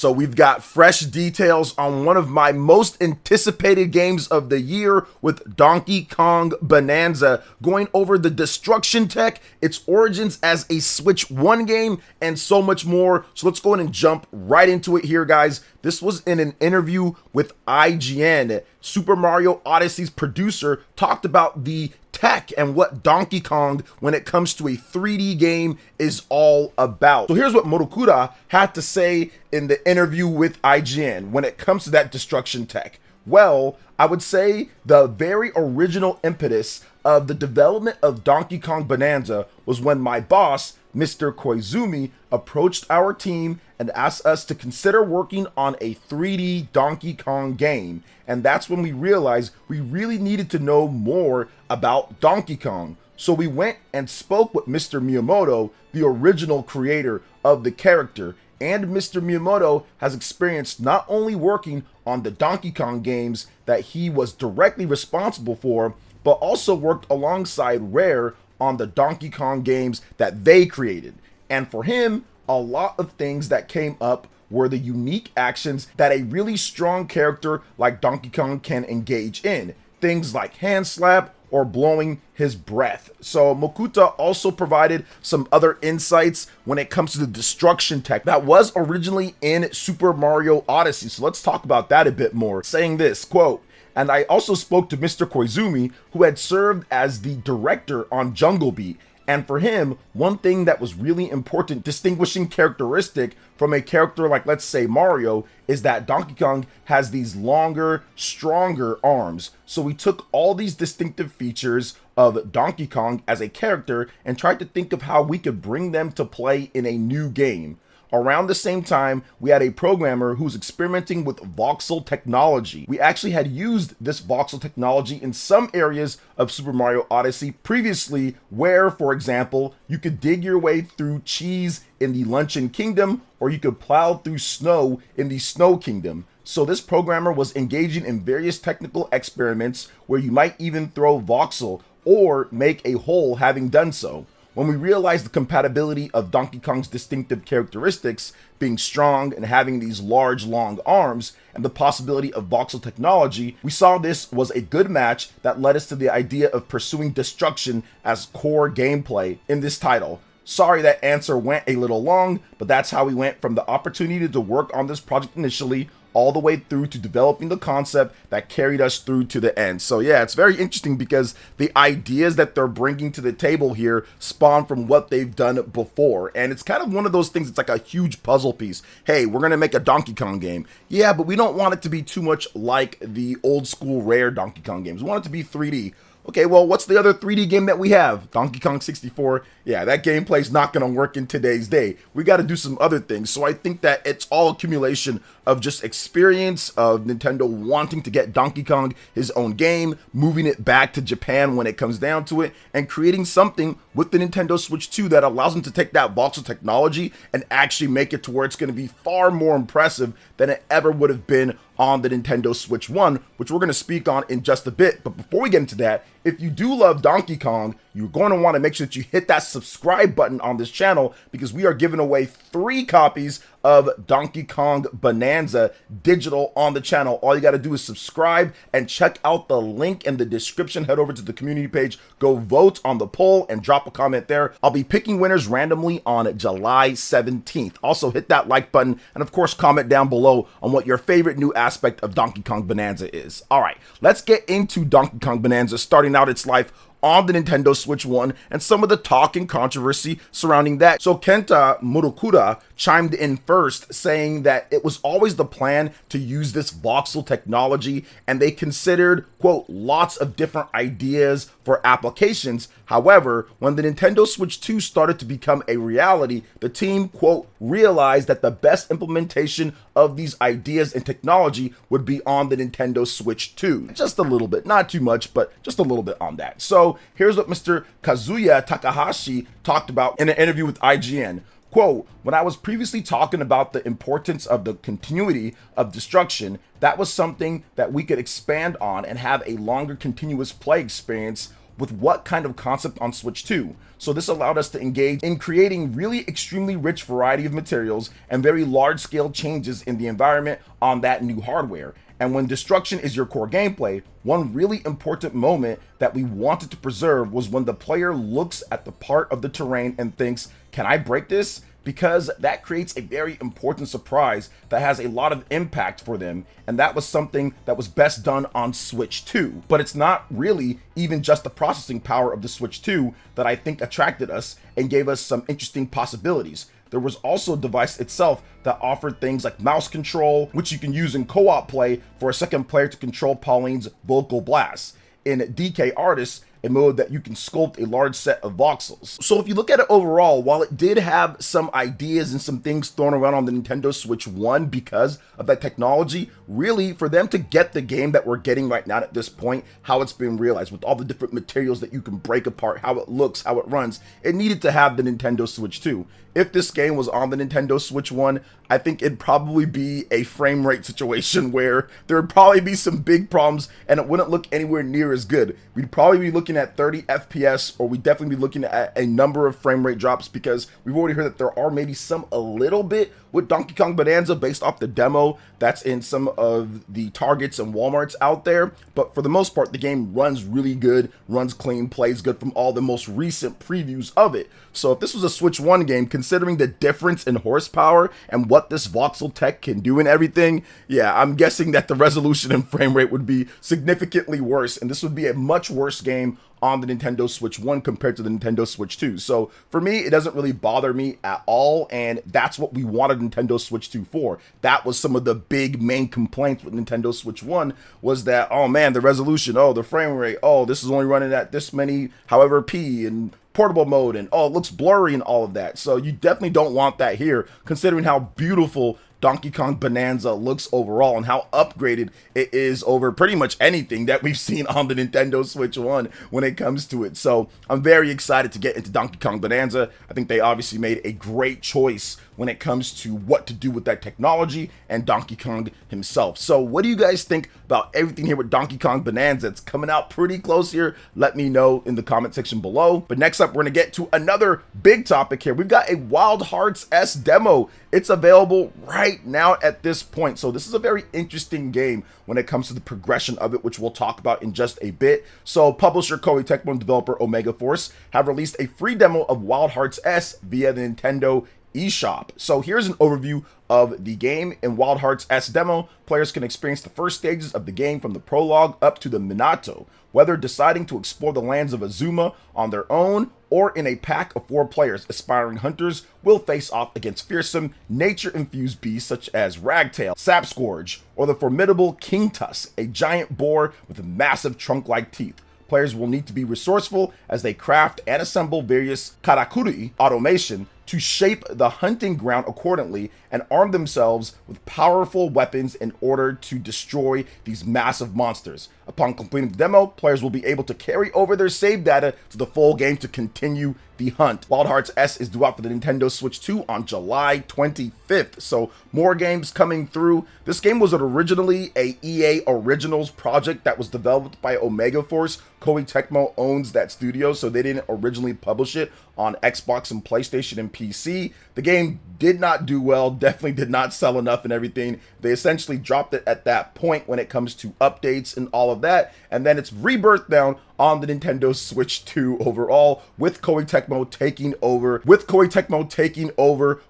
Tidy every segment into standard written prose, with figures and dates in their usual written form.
So we've got fresh details on one of my most anticipated games of the year with Donkey Kong Bananza, going over the destruction tech, its origins as a Switch 1 game, and so much more. So let's go ahead and jump right into it here, guys. This was in an interview with IGN. Super Mario Odyssey's producer talked about the tech and what Donkey Kong, when it comes to a 3D game, is all about. So here's what Motokura had to say in the interview with IGN when it comes to that destruction tech. Well, I would say the very original impetus of the development of Donkey Kong Bananza was when my boss, Mr. Koizumi, approached our team and asked us to consider working on a 3D Donkey Kong game. And that's when we realized we really needed to know more about Donkey Kong. So we went and spoke with Mr. Miyamoto, the original creator of the character. And Mr. Miyamoto has experienced not only working on the Donkey Kong games that he was directly responsible for, but also worked alongside Rare on the Donkey Kong games that they created. And for him, a lot of things that came up were the unique actions that a really strong character like Donkey Kong can engage in. Things like hand slap or blowing his breath. So Mokuta also provided some other insights when it comes to the destruction tech that was originally in Super Mario Odyssey. So let's talk about that a bit more. Saying this, quote, "And I also spoke to Mr. Koizumi, who had served as the director on Jungle Beat. And for him, one thing that was really important distinguishing characteristic from a character like, let's say, Mario, is that Donkey Kong has these longer, stronger arms. So we took all these distinctive features of Donkey Kong as a character and tried to think of how we could bring them to play in a new game. Around the same time, we had a programmer who was experimenting with voxel technology. We actually had used this voxel technology in some areas of Super Mario Odyssey previously, where, for example, you could dig your way through cheese in the Luncheon Kingdom, or you could plow through snow in the Snow Kingdom. So this programmer was engaging in various technical experiments where you might even throw voxel or make a hole having done so. When we realized the compatibility of Donkey Kong's distinctive characteristics, being strong and having these large, long arms, and the possibility of voxel technology, we saw this was a good match that led us to the idea of pursuing destruction as core gameplay in this title. Sorry that answer went a little long, but that's how we went from the opportunity to work on this project initially all the way through to developing the concept that carried us through to the end. So yeah, it's very interesting because the ideas that they're bringing to the table here spawn from what they've done before. And it's kind of one of those things, it's like a huge puzzle piece. Hey, we're going to make a Donkey Kong game. Yeah, but we don't want it to be too much like the old school Rare Donkey Kong games. We want it to be 3D. Okay, well, what's the other 3D game that we have? Donkey Kong 64. Yeah, that gameplay's not going to work in today's day. We got to do some other things. So I think that it's all accumulation of just experience of Nintendo wanting to get Donkey Kong his own game, moving it back to Japan when it comes down to it, and creating something with the Nintendo Switch 2 that allows them to take that voxel technology and actually make it to where it's going to be far more impressive than it ever would have been on the Nintendo Switch 1, which we're going to speak on in just a bit. But before we get into that, if you do love Donkey Kong, you're going to want to make sure that you hit that subscribe button on this channel, because we are giving away 3 copies of Donkey Kong Bananza digital on the channel. All you got to do is subscribe and check out the link in the description. Head over to the community page, go vote on the poll and drop a comment there. I'll be picking winners randomly on July 17th. Also hit that like button and of course comment down below on what your favorite new aspect of Donkey Kong Bananza is. All right, let's get into Donkey Kong Bananza starting out its life on the Nintendo Switch 1 and some of the talk and controversy surrounding that. So Kenta Murokura chimed in first, saying that it was always the plan to use this voxel technology, and they considered, quote, lots of different ideas for applications. However, when the Nintendo Switch 2 started to become a reality, the team, quote, realized that the best implementation of these ideas and technology would be on the Nintendo Switch 2. Just a little bit, not too much, but just a little bit on that. So here's what Mr. Kazuya Takahashi talked about in an interview with IGN. Quote, when I was previously talking about the importance of the continuity of destruction, that was something that we could expand on and have a longer continuous play experience with what kind of concept on Switch 2. So this allowed us to engage in creating really extremely rich variety of materials and very large scale changes in the environment on that new hardware. And when destruction is your core gameplay, one really important moment that we wanted to preserve was when the player looks at the part of the terrain and thinks, can I break this? Because that creates a very important surprise that has a lot of impact for them, and that was something that was best done on Switch 2. But it's not really even just the processing power of the Switch 2 that I think attracted us and gave us some interesting possibilities. There was also a device itself that offered things like mouse control, which you can use in co-op play for a second player to control Pauline's vocal blasts. In DK Artists, a mode that you can sculpt a large set of voxels. So if you look at it overall, while it did have some ideas and some things thrown around on the Nintendo Switch 1 because of that technology, really for them to get the game that we're getting right now at this point, how it's been realized with all the different materials that you can break apart, how it looks, how it runs, it needed to have the Nintendo Switch 2. If this game was on the Nintendo Switch 1, I think it'd probably be a frame rate situation where there would probably be some big problems and it wouldn't look anywhere near as good. We'd probably be looking at 30 FPS, or we'd definitely be looking at a number of frame rate drops, because we've already heard that there are maybe some a little bit with Donkey Kong Bonanza based off the demo that's in some of the Targets and Walmarts out there. But for the most part, the game runs really good, runs clean, plays good from all the most recent previews of it. So if this was a Switch 1 game, considering the difference in horsepower and what this voxel tech can do and everything, yeah, I'm guessing that the resolution and frame rate would be significantly worse, and this would be a much worse game on the Nintendo Switch 1 compared to the Nintendo Switch 2. So for me, it doesn't really bother me at all, and that's what we wanted Nintendo Switch 2 for. That was some of the big main complaints with Nintendo Switch 1, was that, oh man, the resolution, oh, the frame rate, oh, this is only running at this many, however P, and portable mode, and oh, it looks blurry and all of that. So you definitely don't want that here, considering how beautiful Donkey Kong Bonanza looks overall and how upgraded it is over pretty much anything that we've seen on the Nintendo Switch 1 when it comes to it. So I'm very excited to get into Donkey Kong Bonanza. I think they obviously made a great choice when it comes to what to do with that technology and Donkey Kong himself. So what do you guys think about everything here with Donkey Kong Bonanza? It's coming out pretty close here. Let me know in the comment section below. But next up, we're gonna get to another big topic here. We've got a Wild Hearts S demo. It's available right now at this point. So this is a very interesting game when it comes to the progression of it, which we'll talk about in just a bit. So publisher Koei Tecmo and developer Omega Force have released a free demo of Wild Hearts S via the Nintendo eShop. So here's an overview of the game. In Wild Hearts S demo, players can experience the first stages of the game from the prologue up to the Minato, whether deciding to explore the lands of Azuma on their own or in a pack of 4 players. Aspiring hunters will face off against fearsome, nature-infused beasts such as Ragtail, Sapscourge, or the formidable King Tusk, a giant boar with massive trunk-like teeth. Players will need to be resourceful as they craft and assemble various karakuri automation to shape the hunting ground accordingly and arm themselves with powerful weapons in order to destroy these massive monsters. Upon completing the demo, players will be able to carry over their save data to the full game to continue the hunt. Wild Hearts S is due out for the Nintendo Switch 2 on July 25th, so more games coming through. This game was originally a EA Originals project that was developed by Omega Force. Koei Tecmo owns that studio, so they didn't originally publish it on Xbox and PlayStation and PC. The game did not do well, definitely did not sell enough and everything. They essentially dropped it at that point when it comes to updates and all of that, and then it's rebirthed down on the Nintendo Switch 2 overall, with Koei Tecmo taking over,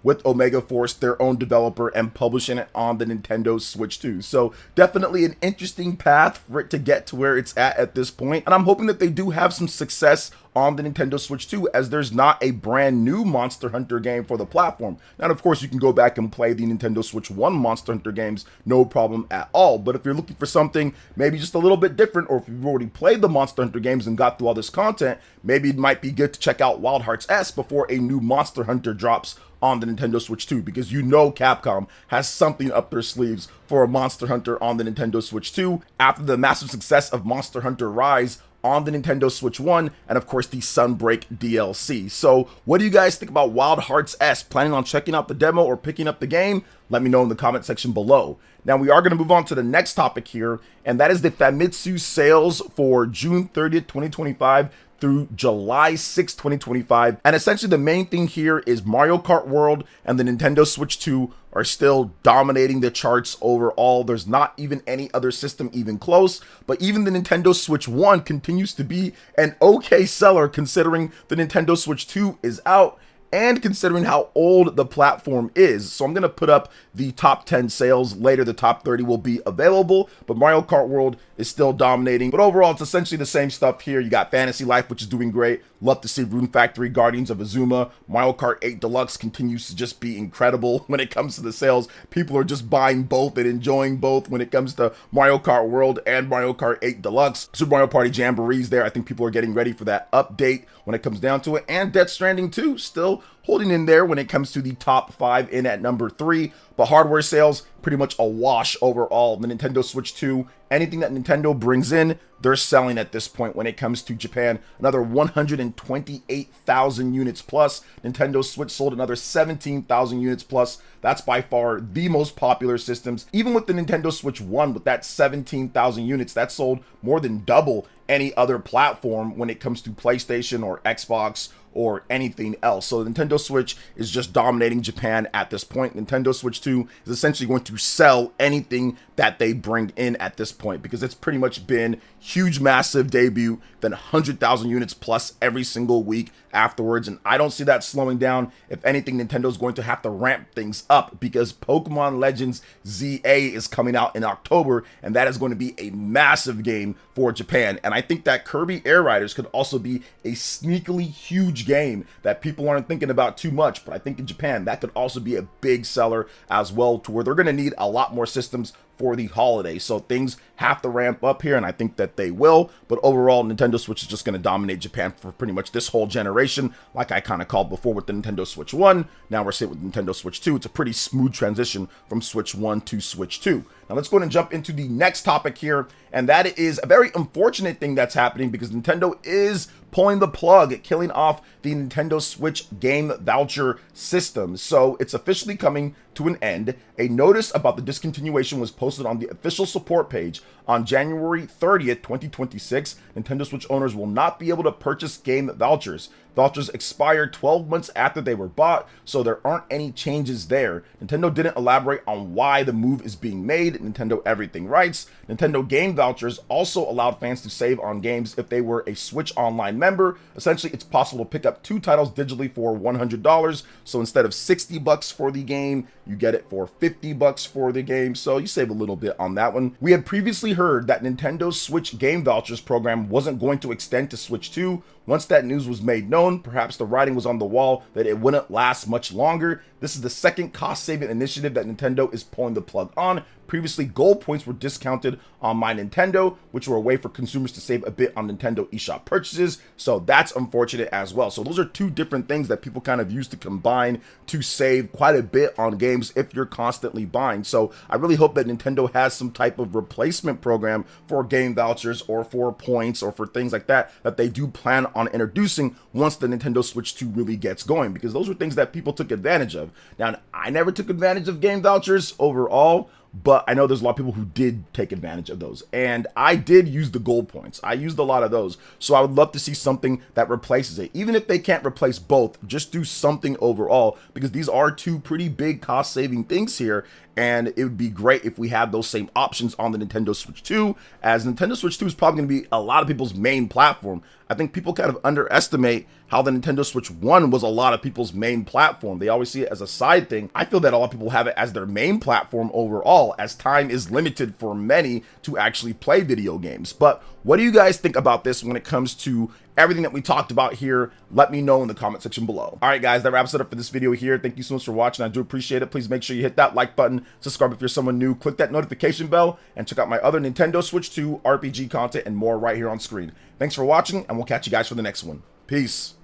with Omega Force, their own developer, and publishing it on the Nintendo Switch 2. So definitely an interesting path for it to get to where it's at this point, and I'm hoping that they do have some success on the Nintendo Switch 2, as there's not a brand new Monster Hunter game for the platform. Now, of course, you can go back and play the Nintendo Switch 1 Monster Hunter games, no problem at all. But if you're looking for something maybe just a little bit different, or if you've already played the Monster Hunter games and got through all this content, maybe it might be good to check out Wild Hearts S before a new Monster Hunter drops on the Nintendo Switch 2, because you know Capcom has something up their sleeves for a Monster Hunter on the Nintendo Switch 2 after the massive success of Monster Hunter Rise on the Nintendo Switch 1, and of course the Sunbreak DLC. So what do you guys think about Wild Hearts S? Planning on checking out the demo or picking up the game? Let me know in the comment section below. Now we are going to move on to the next topic here, and that is the Famitsu sales for June 30th, 2025 through July 6, 2025. And essentially the main thing here is Mario Kart World and the Nintendo Switch 2 are still dominating the charts overall. There's not even any other system even close, but even the Nintendo Switch 1 continues to be an okay seller considering the Nintendo Switch 2 is out and considering how old the platform is. So I'm going to put up the top 10 sales later. The top 30 will be available, but Mario Kart World is still dominating. But overall, it's essentially the same stuff here. You got Fantasy Life, which is doing great. Love to see Rune Factory, Guardians of Azuma. Mario Kart 8 Deluxe continues to just be incredible when it comes to the sales. People are just buying both and enjoying both when it comes to Mario Kart World and Mario Kart 8 Deluxe. Super Mario Party Jamboree's there. I think people are getting ready for that update when it comes down to it. And Death Stranding 2 still holding in there when it comes to the top 5 in at number 3. But hardware sales, pretty much a wash overall. The Nintendo Switch 2, anything that Nintendo brings in, they're selling at this point when it comes to Japan. Another 128,000 units plus. Nintendo Switch sold another 17,000 units plus. That's by far the most popular systems. Even with the Nintendo Switch 1, with that 17,000 units, that sold more than double any other platform when it comes to PlayStation or Xbox or anything else. So the Nintendo Switch is just dominating Japan at this point. Nintendo Switch 2 is essentially going to sell anything that they bring in at this point because it's pretty much been huge, massive debut, then 100,000 units plus every single week afterwards. And I don't see that slowing down. If anything, Nintendo's going to have to ramp things up because Pokemon Legends ZA is coming out in October, and that is going to be a massive game for Japan. And I think that Kirby Air Riders could also be a sneakily huge game that people aren't thinking about too much, but I think in Japan that could also be a big seller as well, to where they're going to need a lot more systems for the holiday. So things have to ramp up here, and I think that they will. But overall, Nintendo Switch is just going to dominate Japan for pretty much this whole generation, like I kind of called before with the Nintendo Switch 1. Now we're sitting with Nintendo Switch 2. It's a pretty smooth transition from Switch 1 to Switch 2. Now let's go ahead and jump into the next topic here, and that is a very unfortunate thing that's happening because Nintendo is pulling the plug, killing off the Nintendo Switch game voucher system. So it's officially coming to an end. A notice about the discontinuation was posted on the official support page on January 30th, 2026. Nintendo Switch owners will not be able to purchase game vouchers. Vouchers expired 12 months after they were bought, so there aren't any changes there. Nintendo didn't elaborate on why the move is being made. Nintendo Everything writes, Nintendo game vouchers also allowed fans to save on games if they were a Switch Online member. Essentially, it's possible to pick up 2 titles digitally for $100. So instead of $60 for the game, you get it for $50 for the game. So you save a little bit on that one. We had previously heard that Nintendo's Switch game vouchers program wasn't going to extend to Switch 2. Once that news was made known, perhaps the writing was on the wall that it wouldn't last much longer. This is the second cost-saving initiative that Nintendo is pulling the plug on. Previously, gold points were discounted on My Nintendo, which were a way for consumers to save a bit on Nintendo eShop purchases. So that's unfortunate as well. So those are two different things that people kind of use to combine to save quite a bit on games if you're constantly buying. So I really hope that Nintendo has some type of replacement program for game vouchers or for points or for things like that that they do plan on introducing once the Nintendo Switch 2 really gets going, because those were things that people took advantage of. Now, I never took advantage of game vouchers overall, but I know there's a lot of people who did take advantage of those. And I did use the gold points. I used a lot of those. So I would love to see something that replaces it. Even if they can't replace both, just do something overall, because these are two pretty big cost-saving things here. And it would be great if we had those same options on the Nintendo Switch 2, as Nintendo Switch 2 is probably going to be a lot of people's main platform. I think people kind of underestimate how the Nintendo Switch 1 was a lot of people's main platform. They always see it as a side thing. I feel that a lot of people have it as their main platform overall, as time is limited for many to actually play video games. But what do you guys think about this when it comes to everything that we talked about here? Let me know in the comment section below. All right, guys, that wraps it up for this video here. Thank you so much for watching. I do appreciate it. Please make sure you hit that like button, subscribe if you're someone new, click that notification bell, and check out my other Nintendo Switch 2 RPG content and more right here on screen. Thanks for watching, and we'll catch you guys for the next one. Peace.